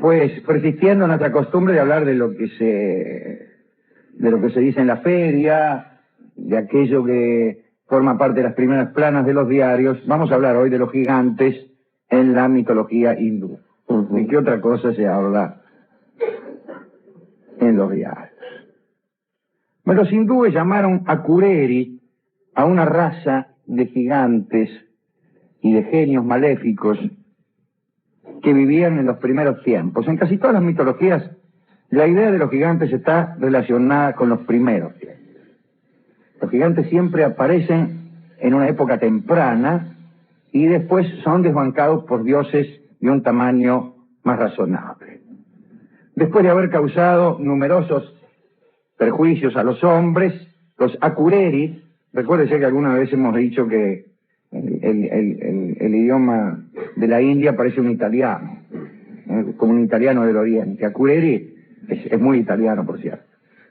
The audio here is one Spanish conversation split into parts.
pues persistiendo nuestra costumbre de hablar de lo que se dice en la feria, de aquello que forma parte de las primeras planas de los diarios, vamos a hablar hoy de los gigantes en la mitología hindú. ¿De qué otra cosa se habla en los diarios? Bueno, los hindúes llamaron Akureri a una raza de gigantes y de genios maléficos que vivían en los primeros tiempos. En casi todas las mitologías, la idea de los gigantes está relacionada con los primeros tiempos. Los gigantes siempre aparecen en una época temprana y después son desbancados por dioses de un tamaño más razonable. Después de haber causado numerosos perjuicios a los hombres, los Akureri, recuérdese que alguna vez hemos dicho que el idioma de la India parece un italiano, como un italiano del Oriente. Akureri es muy italiano, por cierto.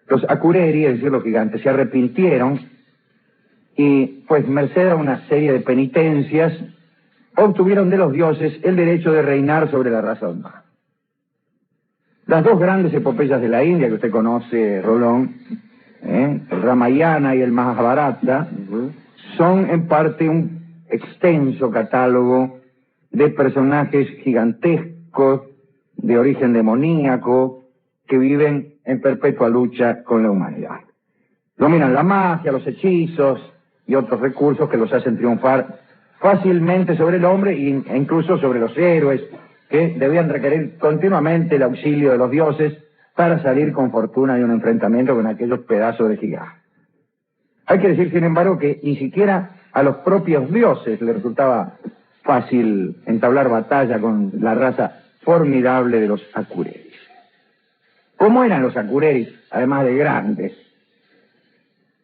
Los Akureri, es decir, los gigantes, se arrepintieron y, pues, merced a una serie de penitencias, obtuvieron de los dioses el derecho de reinar sobre la raza humana. Las dos grandes epopeyas de la India que usted conoce, Rolón, el Ramayana y el Mahabharata, son en parte un extenso catálogo de personajes gigantescos, de origen demoníaco, que viven en perpetua lucha con la humanidad. Dominan la magia, los hechizos y otros recursos que los hacen triunfar fácilmente sobre el hombre e incluso sobre los héroes, que debían requerir continuamente el auxilio de los dioses para salir con fortuna de un enfrentamiento con aquellos pedazos de gigantes. Hay que decir, sin embargo, que ni siquiera a los propios dioses les resultaba fácil entablar batalla con la raza formidable de los Akureri. ¿Cómo eran los Akureri, además de grandes?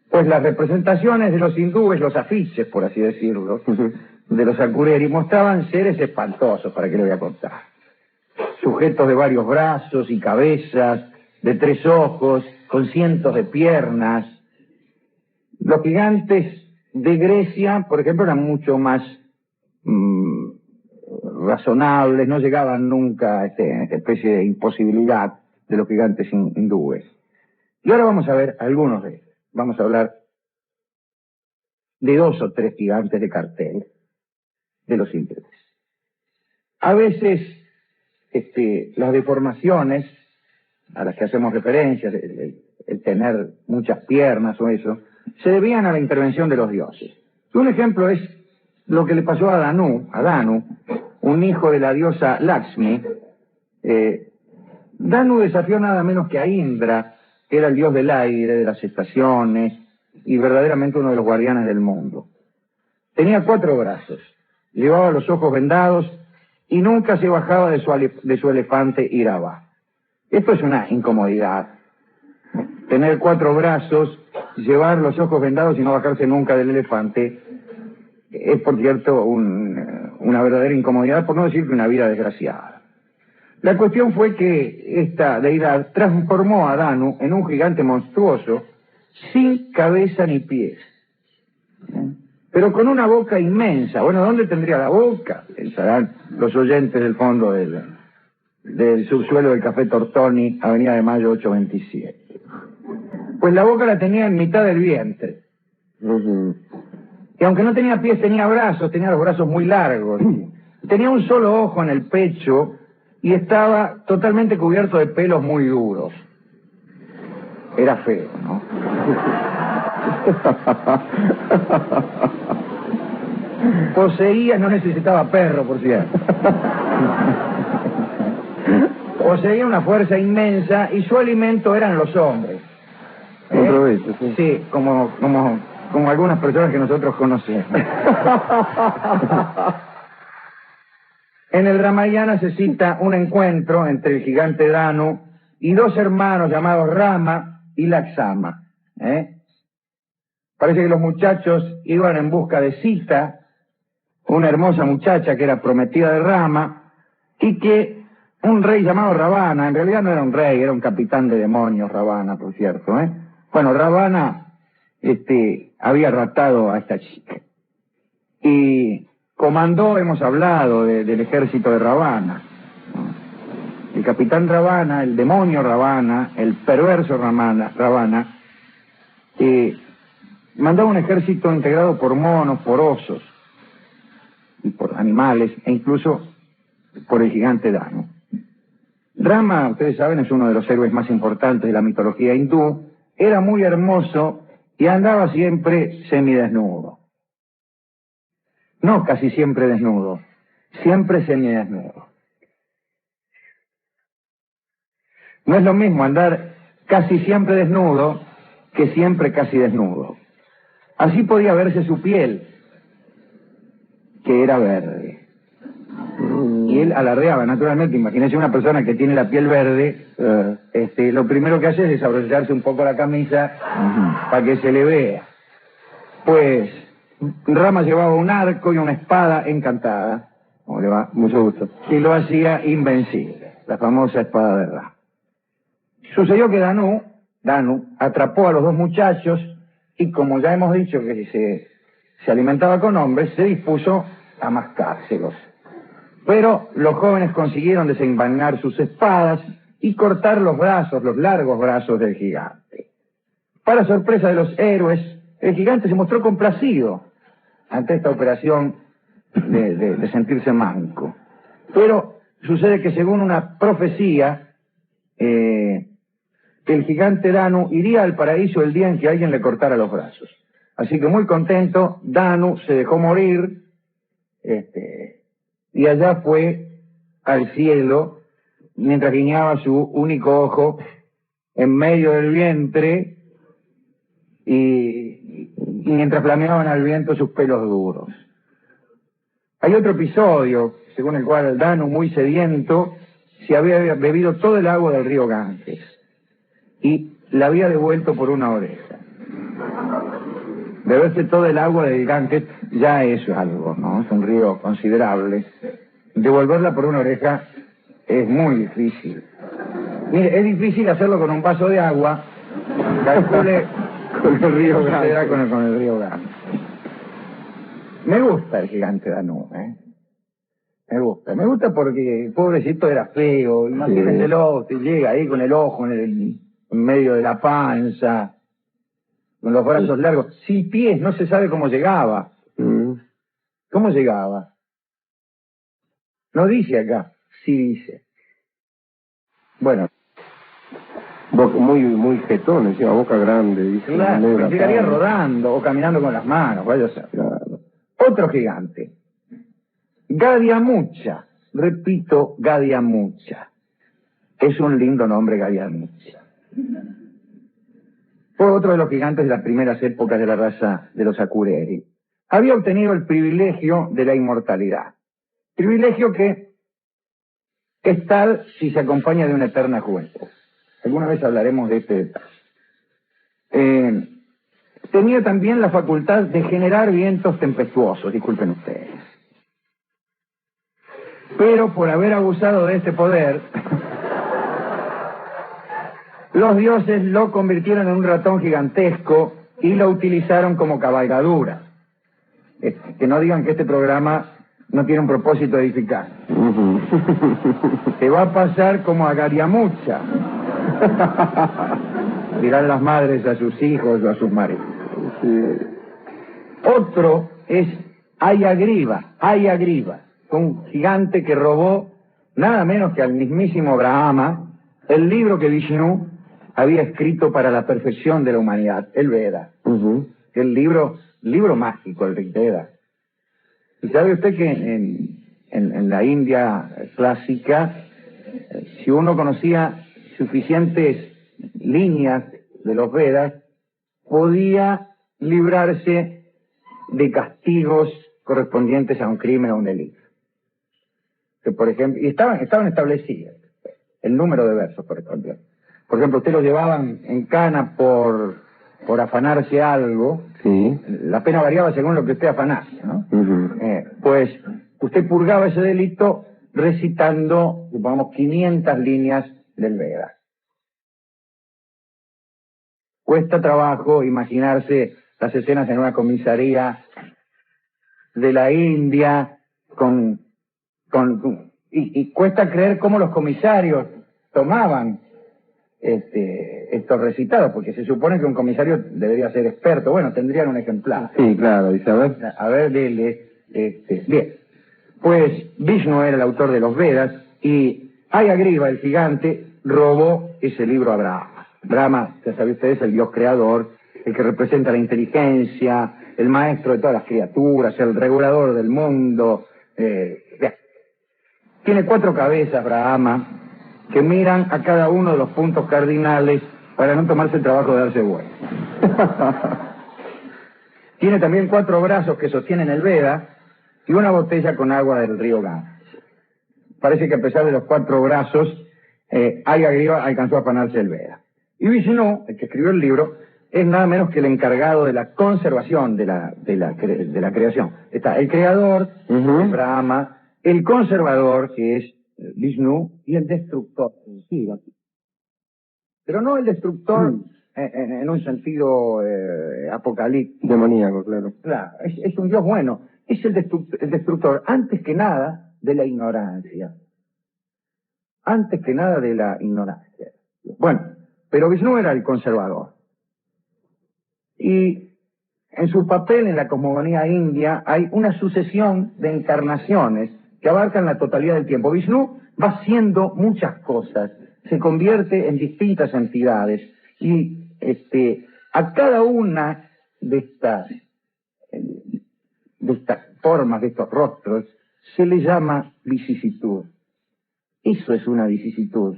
Pues las representaciones de los hindúes, los afiches, por así decirlo, de los Akureri, mostraban seres espantosos, ¿para qué le voy a contar? Sujetos de varios brazos y cabezas, de 3 ojos, con cientos de piernas. Los gigantes de Grecia, por ejemplo, eran mucho más razonables, no llegaban nunca a esta especie de imposibilidad de los gigantes hindúes. Y ahora vamos a ver algunos de ellos. Vamos a hablar de 2 o 3 gigantes de cartel de los hindúes. A veces las deformaciones a las que hacemos referencia, el tener muchas piernas o eso, se debían a la intervención de los dioses. Un ejemplo es lo que le pasó a Danu, un hijo de la diosa Lakshmi. Danu desafió nada menos que a Indra, que era el dios del aire, de las estaciones, y verdaderamente uno de los guardianes del mundo. Tenía 4 brazos, llevaba los ojos vendados y nunca se bajaba de su elefante Irava. Esto es una incomodidad. Tener 4 brazos, llevar los ojos vendados y no bajarse nunca del elefante, es por cierto una verdadera incomodidad, por no decir que una vida desgraciada. La cuestión fue que esta deidad transformó a Danu en un gigante monstruoso, sin cabeza ni pies, pero con una boca inmensa. Bueno, ¿dónde tendría la boca? Pensarán los oyentes del fondo del subsuelo del Café Tortoni, Avenida de Mayo 827. Pues la boca la tenía en mitad del vientre. Y aunque no tenía pies, tenía brazos, tenía los brazos muy largos. Tenía un solo ojo en el pecho y estaba totalmente cubierto de pelos muy duros. Era feo, ¿no? Poseía, no necesitaba perro, por cierto. Poseía una fuerza inmensa y su alimento eran los hombres. Sí, como algunas personas que nosotros conocemos. En el Ramayana se cita un encuentro entre el gigante Danu y 2 hermanos llamados Rama y Laksama. Parece que los muchachos iban en busca de Sita, una hermosa muchacha que era prometida de Rama, y que un rey llamado Ravana, en realidad no era un rey, era un capitán de demonios, Ravana, por cierto. Bueno, Ravana había raptado a esta chica. Y comandó, hemos hablado del ejército de Ravana. el capitán Ravana, el demonio Ravana, el perverso Ravana, mandaba un ejército integrado por monos, por osos, y por animales, e incluso por el gigante Danu. Rama, ustedes saben, es uno de los héroes más importantes de la mitología hindú. Era muy hermoso y andaba siempre semidesnudo. No casi siempre desnudo, siempre semidesnudo. No es lo mismo andar casi siempre desnudo que siempre casi desnudo. Así podía verse su piel, que era verde. Y él alardeaba, naturalmente. Imagínese una persona que tiene la piel verde, lo primero que hace es desabrocharse un poco la camisa para que se le vea. Pues Rama llevaba un arco y una espada encantada. ¿Cómo le va? Mucho gusto. Y lo hacía invencible, la famosa espada de Rama. Sucedió que Danu atrapó a los dos muchachos y, como ya hemos dicho que se alimentaba con hombres, se dispuso a mascárselos. Pero los jóvenes consiguieron desenvainar sus espadas y cortar los largos brazos del gigante. Para sorpresa de los héroes, el gigante se mostró complacido ante esta operación de sentirse manco. Pero sucede que, según una profecía, el gigante Danu iría al paraíso el día en que alguien le cortara los brazos. Así que, muy contento, Danu se dejó morir, y allá fue al cielo, mientras guiñaba su único ojo en medio del vientre y mientras flameaban al viento sus pelos duros. Hay otro episodio, según el cual Danu, muy sediento, se había bebido todo el agua del río Ganges y la había devuelto por una oreja. Beberse todo el agua del Ganges ya es algo, ¿no? Es un río considerable. Devolverla por una oreja es muy difícil. Mire, es difícil hacerlo con un vaso de agua. Calcule con el río Ganges. Con el río Ganges. Me gusta el gigante Danu, ¿eh? Me gusta porque el pobrecito era feo. Imagínenselo, usted llega ahí con el ojo en medio de la panza, con los brazos largos, sin pies, no se sabe cómo llegaba. ¿Cómo llegaba? No dice acá, sí dice. Bueno. Muy jetón, encima, boca grande. Dice, claro, llegaría rodando o caminando con las manos, vaya a ser. Claro. Otro gigante. Gadiamucha. Repito, Gadiamucha. Es un lindo nombre, Gadiamucha. Fue otro de los gigantes de las primeras épocas de la raza de los Akureyri. Había obtenido el privilegio de la inmortalidad. Privilegio que es tal si se acompaña de una eterna juventud. Alguna vez hablaremos de este detalle. Tenía también la facultad de generar vientos tempestuosos, disculpen ustedes. Pero por haber abusado de este poder, los dioses lo convirtieron en un ratón gigantesco y lo utilizaron como cabalgadura. Que no digan que este programa no tiene un propósito edificante. Te va a pasar como a Gadiamucha. Dirán las madres a sus hijos o a sus maridos. Otro es Hayagriva, un gigante que robó nada menos que al mismísimo Brahma el libro que Vishnu había escrito para la perfección de la humanidad, el Veda. El libro mágico, el Rig Veda. ¿Y sabe usted que en la India clásica, si uno conocía suficientes líneas de los Vedas, podía librarse de castigos correspondientes a un crimen o un delito? Que, por ejemplo, y estaban establecidas el número de versos, por ejemplo. Por ejemplo, usted lo llevaban en cana por afanarse algo. Sí. La pena variaba según lo que usted afanase, ¿no? Pues usted purgaba ese delito recitando, supongamos, 500 líneas del Veda. Cuesta trabajo imaginarse las escenas en una comisaría de la India con Y cuesta creer cómo los comisarios tomaban estos recitados, porque se supone que un comisario debería ser experto. Bueno, tendrían un ejemplar. Sí, claro, dice, A ver, bien. Pues Vishnu era el autor de los Vedas y Hayagriva, el gigante, robó ese libro a Brahma. Brahma, ya saben ustedes, es el dios creador, el que representa la inteligencia, el maestro de todas las criaturas, el regulador del mundo. Bien. Tiene 4 cabezas, Brahma, que miran a cada uno de los puntos cardinales para no tomarse el trabajo de darse vuelta. Tiene también 4 brazos que sostienen el Veda y una botella con agua del río Ganges. Parece que a pesar de los 4 brazos, Hayagriva alcanzó a afanarse el Veda. Y Vishnu, el que escribió el libro, es nada menos que el encargado de la conservación de la creación. Está el creador, Brahma, el conservador, que es Vishnu, y el destructor, Shiva. Pero no el destructor en un sentido apocalíptico. demoníaco, claro. Claro, es un Dios bueno. Es el destructor, antes que nada, de la ignorancia. Antes que nada de la ignorancia. Bueno, pero Vishnu era el conservador. Y en su papel en la cosmogonía india hay una sucesión de encarnaciones que abarcan la totalidad del tiempo. Vishnu va haciendo muchas cosas, se convierte en distintas entidades y a cada una de estas formas, de estos rostros, se le llama vicisitud. Eso es una vicisitud.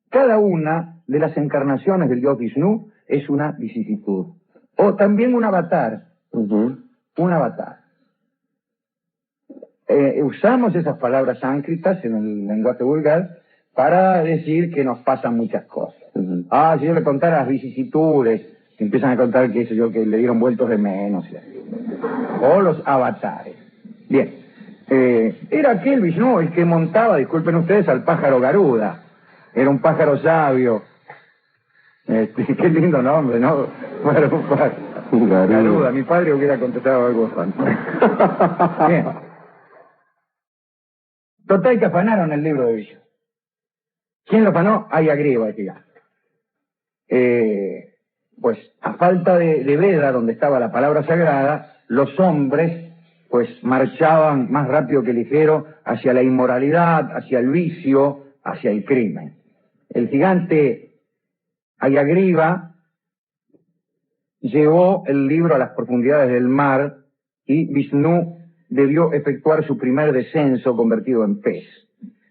Cada una de las encarnaciones del dios Vishnu es una vicisitud. O también un avatar. Un avatar. Usamos esas palabras sánscritas en el lenguaje vulgar para decir que nos pasan muchas cosas. Si yo le contara las vicisitudes, empiezan a contar que le dieron vueltos de menos. O los avatares. Bien. Era aquel Vishnu el que montaba, disculpen ustedes, al pájaro Garuda. Era un pájaro sabio. Qué lindo nombre, ¿no? Garuda. Mi padre hubiera contestado algo fantástico. Bien. Total que afanaron el libro de Vishnu. ¿Quién lo afanó? Hayagriva, el gigante. Pues a falta de Veda, donde estaba la palabra sagrada, los hombres pues marchaban más rápido que ligero hacia la inmoralidad, hacia el vicio, hacia el crimen. El gigante Hayagriva llevó el libro a las profundidades del mar y Vishnu debió efectuar su primer descenso convertido en pez.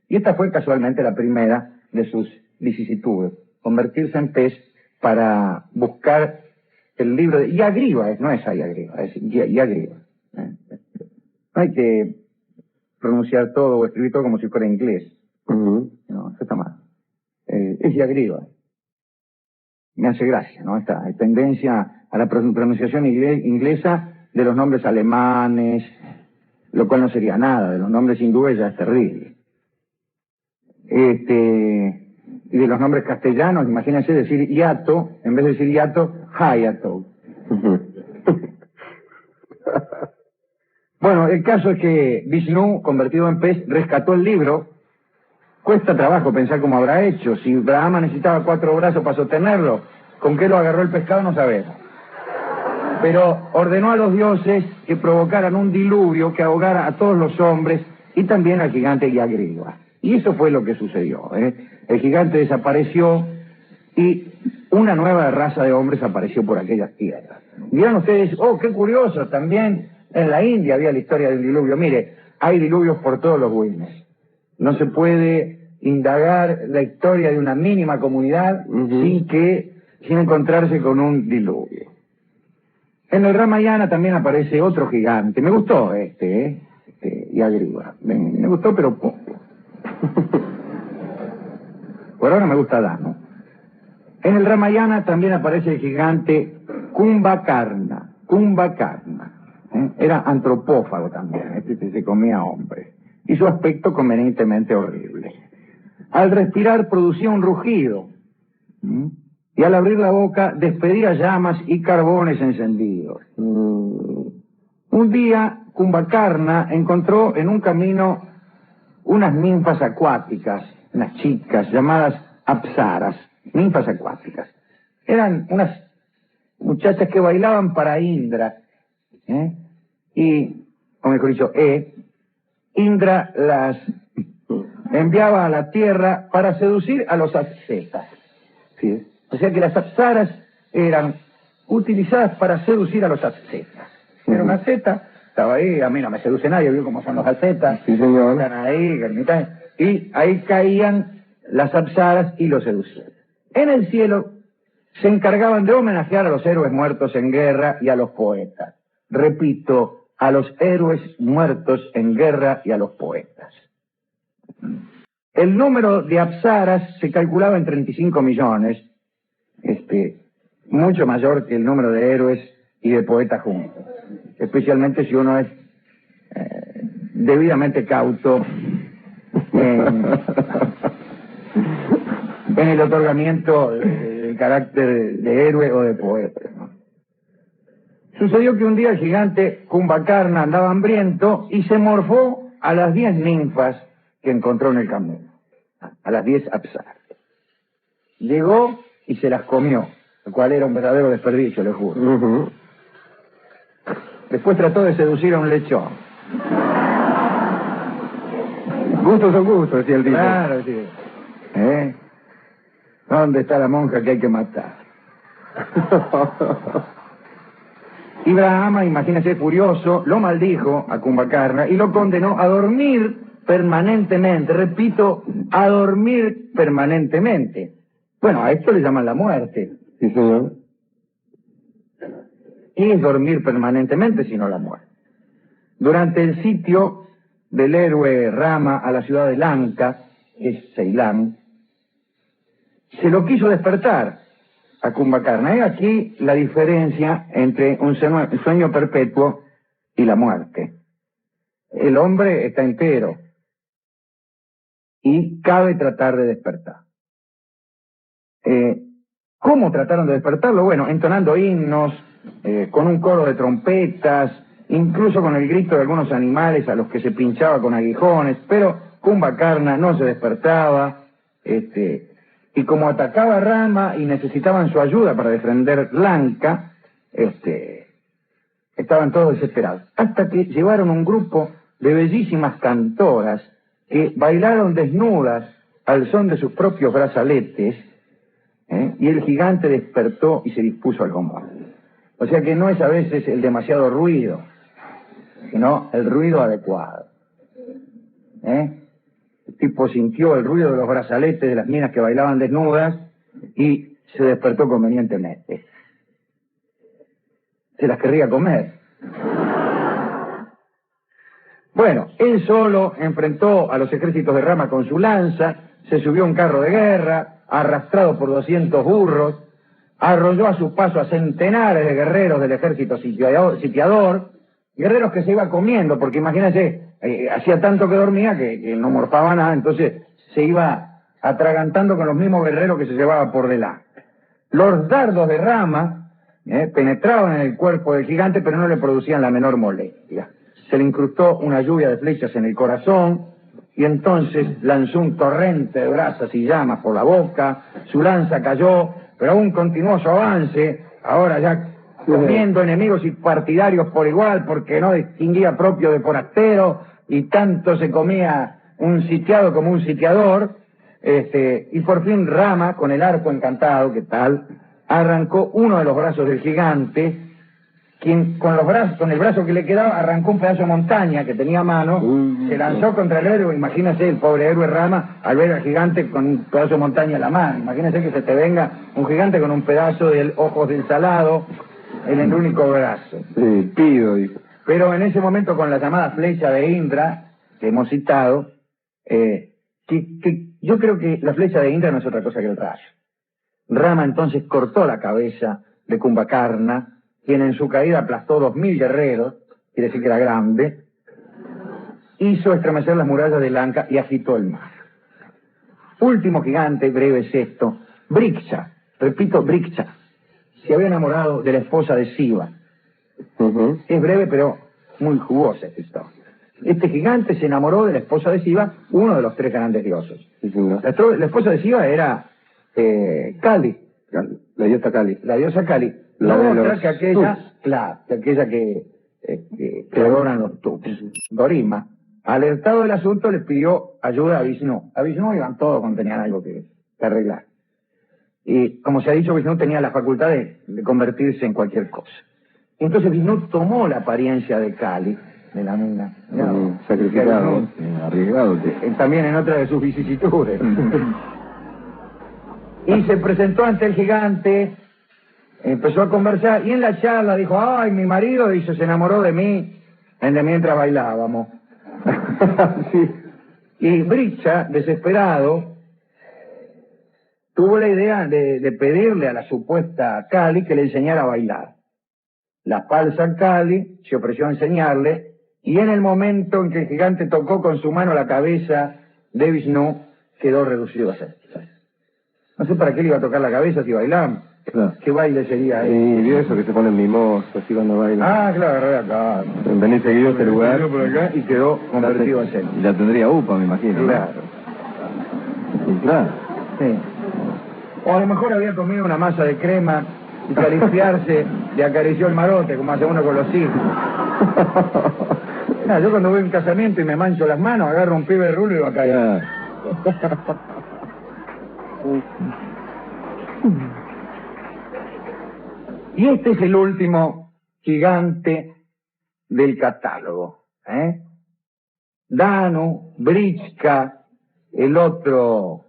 Y esta fue casualmente la primera de sus vicisitudes, convertirse en pez para buscar el libro de Hayagriva, no es Hayagriva, es Hayagriva. No hay que pronunciar todo o escribir todo como si fuera inglés. No, eso está mal. Es Hayagriva. Me hace gracia, ¿no? Esta tendencia a la pronunciación inglesa de los nombres alemanes, lo cual no sería nada, de los nombres hindúes ya es terrible. Y de los nombres castellanos, imagínense decir hiato, en vez de decir hiato, hayato. Bueno, el caso es que Vishnu, convertido en pez, rescató el libro. Cuesta trabajo pensar cómo habrá hecho. Si Brahma necesitaba 4 brazos para sostenerlo, ¿con qué lo agarró el pescado? No sabemos. Pero ordenó a los dioses que provocaran un diluvio que ahogara a todos los hombres y también al gigante Hayagriva. Y eso fue lo que sucedió. El gigante desapareció y una nueva raza de hombres apareció por aquellas tierras. Dirán ustedes, qué curioso, también en la India había la historia del diluvio. Mire, hay diluvios por todos los buenos. No se puede indagar la historia de una mínima comunidad sin encontrarse con un diluvio. En el Ramayana también aparece otro gigante. Me gustó Hayagriva. Me gustó, pero poco. Por ahora me gusta Dano. En el Ramayana también aparece el gigante Kumbhakarna. Era antropófago también. Se comía hombres. Y su aspecto convenientemente horrible. Al respirar producía un rugido. Y al abrir la boca despedía llamas y carbones encendidos. Un día Kumbakarna encontró en un camino unas ninfas acuáticas, unas chicas llamadas apsaras, ninfas acuáticas. Eran unas muchachas que bailaban para Indra, y, o mejor dicho, Indra las enviaba a la tierra para seducir a los ascetas. ¿Sí? O sea que las apsaras eran utilizadas para seducir a los ascetas. Era un asceta, estaba ahí, a mí no me seduce nadie, vio cómo son los ascetas. Sí, señor. Están ahí, y ahí caían las apsaras y los seducían. En el cielo se encargaban de homenajear a los héroes muertos en guerra y a los poetas. Repito, a los héroes muertos en guerra y a los poetas. El número de apsaras se calculaba en 35 millones, mucho mayor que el número de héroes y de poetas juntos, especialmente si uno es debidamente cauto en el otorgamiento del carácter de héroe o de poeta, ¿no? Sucedió que un día el gigante Kumbakarna andaba hambriento y se morfó a las 10 ninfas que encontró en el camino, a las 10 apsaras. Llegó y se las comió, lo cual era un verdadero desperdicio, le juro. Después trató de seducir a un lechón. Gustos son gustos, decía el tipo. Claro, sí. ¿Dónde está la monja que hay que matar? Y Brahma, imagínese, furioso, lo maldijo a Kumbakarna y lo condenó a dormir permanentemente. Repito, a dormir permanentemente. Bueno, a esto le llaman la muerte. Sí, señor. ¿Qué es dormir permanentemente sino la muerte? Durante el sitio del héroe Rama a la ciudad de Lanka, que es Ceilán, se lo quiso despertar a Kumbakarna. Y aquí la diferencia entre un sueño perpetuo y la muerte. El hombre está entero y cabe tratar de despertar. ¿Cómo trataron de despertarlo? Bueno, entonando himnos, con un coro de trompetas, incluso con el grito de algunos animales a los que se pinchaba con aguijones, pero Kumbakarna no se despertaba, y como atacaba a Rama y necesitaban su ayuda para defender Lanka, estaban todos desesperados. Hasta que llevaron un grupo de bellísimas cantoras que bailaron desnudas al son de sus propios brazaletes, y el gigante despertó y se dispuso al combate. O sea que no es a veces el demasiado ruido, sino el ruido adecuado. El tipo sintió el ruido de los brazaletes de las minas que bailaban desnudas y se despertó convenientemente. Se las querría comer. Bueno, él solo enfrentó a los ejércitos de Rama con su lanza, se subió a un carro de guerra, arrastrado por 200 burros, arrolló a su paso a centenares de guerreros del ejército sitiador, guerreros que se iba comiendo, porque imagínense, hacía tanto que dormía que no morfaba nada, entonces se iba atragantando con los mismos guerreros que se llevaba por delante. Los dardos de Rama penetraban en el cuerpo del gigante, pero no le producían la menor molestia. Se le incrustó una lluvia de flechas en el corazón, y entonces lanzó un torrente de brasas y llamas por la boca, su lanza cayó, pero aún continuó su avance, ahora ya comiendo enemigos y partidarios por igual, porque no distinguía propio de forastero, y tanto se comía un sitiado como un sitiador, y por fin Rama, con el arco encantado, ¿qué tal?, arrancó uno de los brazos del gigante, quien con el brazo que le quedaba arrancó un pedazo de montaña que tenía a mano, se lanzó contra el héroe. Imagínese el pobre héroe Rama al ver al gigante con un pedazo de montaña en la mano. Imagínese que se te venga un gigante con un pedazo de ojos del salado en el único brazo. Sí, pido, dijo. Pero en ese momento, con la llamada flecha de Indra, que hemos citado, yo creo que la flecha de Indra no es otra cosa que el rayo. Rama entonces cortó la cabeza de Kumbakarna, quien en su caída aplastó 2000 guerreros, quiere decir que era grande, hizo estremecer las murallas de Lanka y agitó el mar. Último gigante, breve es esto, Briksha, repito, Briksha, se había enamorado de la esposa de Siva. Es breve, pero muy jugosa esta historia. Este gigante se enamoró de la esposa de Siva, uno de los 3 grandes dioses. Sí, señor. La esposa de Siva era Kali. La diosa Kali. La diosa Kali. La de otra los que aquella, Tuts. claro, que aquella que adoran los Tuts. Dorima, alertado del asunto, les pidió ayuda a Vishnu. A Vishnu iban todos cuando tenían algo que arreglar. Y como se ha dicho, Vishnu tenía la facultad de convertirse en cualquier cosa. Entonces Vishnu tomó la apariencia de Kali, de la mina. Sacrificado, arriesgado. También en otra de sus vicisitudes. Y se presentó ante el gigante, empezó a conversar, y en la charla dijo, ay, mi marido, dice, se enamoró de mí mientras bailábamos. Sí. Y Bricha, desesperado, tuvo la idea de pedirle a la supuesta Kali que le enseñara a bailar. La falsa Kali se ofreció a enseñarle, y en el momento en que el gigante tocó con su mano la cabeza de Vishnu, quedó reducido a cenizas. No sé para qué le iba a tocar la cabeza si bailaban. Claro. ¿Qué baile sería ese? Y vio eso que se ponen mimosos así cuando bailan. Ah, claro, acá. Venís seguido a este lugar. Por acá y quedó convertido a Y cenizas. la tendría UPA, me imagino. ¿no? Claro. Sí, claro. Sí. O a lo mejor había comido una masa de crema y al limpiarse le acarició el marote, como hace uno con los hijos. No, yo cuando voy a un casamiento y me mancho las manos, agarro un pibe de rulo y lo acá. Claro. Y este es el último gigante del catálogo. Danu, Brichka, el otro,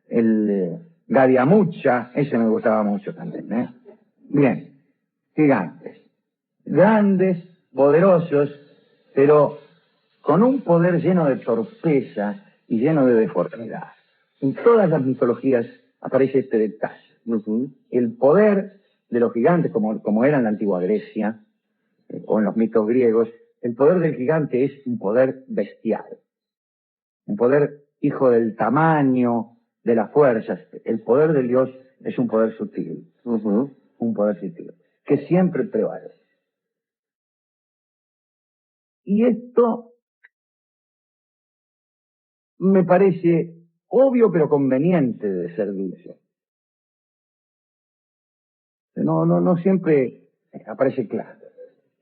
el Gadiamucha, ese me gustaba mucho también. Bien, gigantes. Grandes, poderosos, pero con un poder lleno de torpeza y lleno de deformidad. En todas las mitologías aparece este detalle. El poder de los gigantes, como era en la antigua Grecia, o en los mitos griegos, el poder del gigante es un poder bestial. Un poder hijo del tamaño, de las fuerzas. El poder del dios es un poder sutil. Un poder sutil, que siempre prevalece. Y esto me parece obvio pero conveniente de ser dicho. No siempre aparece claro.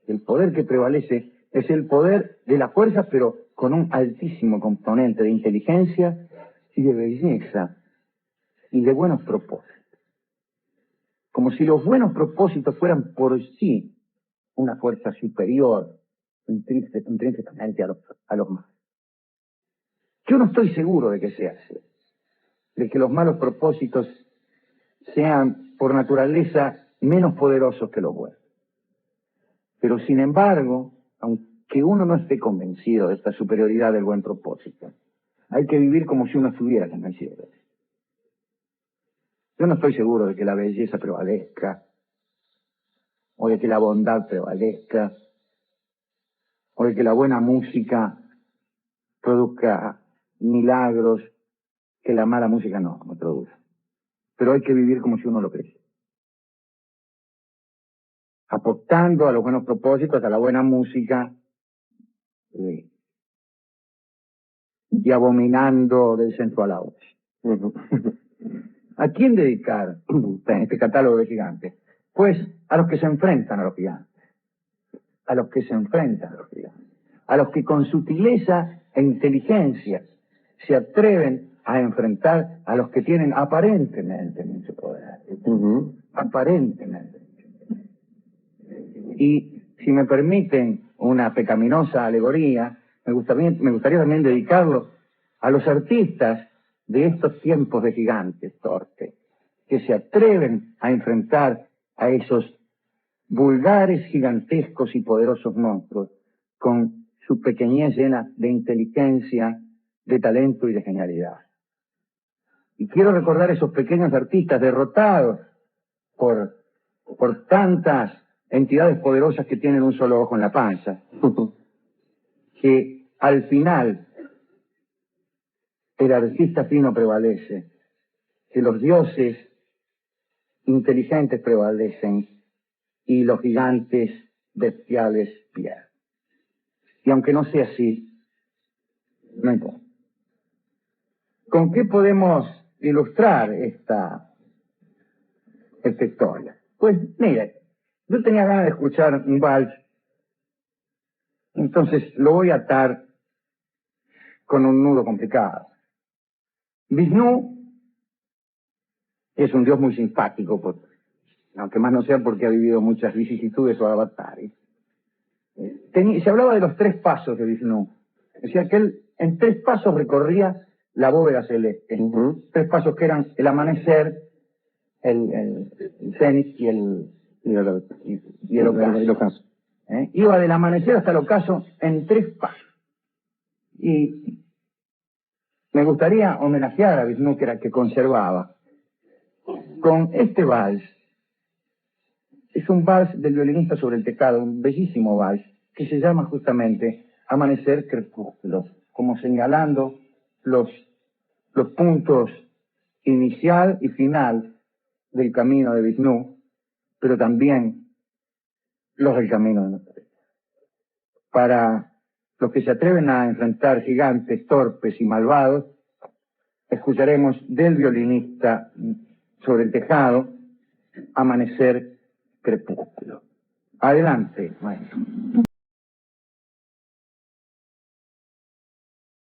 El poder que prevalece es el poder de la fuerza, pero con un altísimo componente de inteligencia y de belleza y de buenos propósitos. Como si los buenos propósitos fueran por sí una fuerza superior intrínsecamente a los malos. Yo no estoy seguro de que sea así, de que los malos propósitos sean por naturaleza menos poderosos que los buenos. Pero sin embargo, aunque uno no esté convencido de esta superioridad del buen propósito, hay que vivir como si uno estuviera convencido de eso. Yo no estoy seguro de que la belleza prevalezca, o de que la bondad prevalezca, o de que la buena música produzca milagros que la mala música no produce. Pero hay que vivir como si uno lo cree. Apostando a los buenos propósitos, a la buena música, y abominando del centro a la otra. ¿A quién dedicar este catálogo de gigantes? Pues a los que se enfrentan a los gigantes. A los que se enfrentan a los gigantes. A los que con sutileza e inteligencia se atreven a enfrentar a los que tienen aparentemente mucho poder. Aparentemente. Y si me permiten una pecaminosa alegoría, me gustaría también dedicarlo a los artistas de estos tiempos de gigantes, torpe, que se atreven a enfrentar a esos vulgares, gigantescos y poderosos monstruos con su pequeñez llena de inteligencia, de talento y de genialidad. Y quiero recordar a esos pequeños artistas derrotados por tantas entidades poderosas que tienen un solo ojo en la panza, que al final el artista fino prevalece, que los dioses inteligentes prevalecen y los gigantes bestiales pierden. y aunque no sea así, no importa. ¿Con qué podemos ilustrar esta historia? Pues, mire, yo tenía ganas de escuchar un vals, entonces lo voy a atar con un nudo complicado. Vishnu es un dios muy simpático, aunque más no sea porque ha vivido muchas vicisitudes o avatares. Se hablaba de los 3 pasos de Vishnu. Decía que él en 3 pasos recorría la bóveda celeste. 3 pasos que eran el amanecer, el cenit y el ocaso. Iba del amanecer hasta el ocaso en 3 pasos. Y me gustaría homenajear a Vishnu, que era el que conservaba, con este vals. Es un vals del violinista sobre el teclado, un bellísimo vals, que se llama justamente Amanecer Crepúsculo, como señalando los puntos inicial y final del camino de Vishnu, pero también los del camino de nuestra vida. Para los que se atreven a enfrentar gigantes torpes y malvados, escucharemos del violinista sobre el tejado Amanecer Crepúsculo. Adelante, maestro.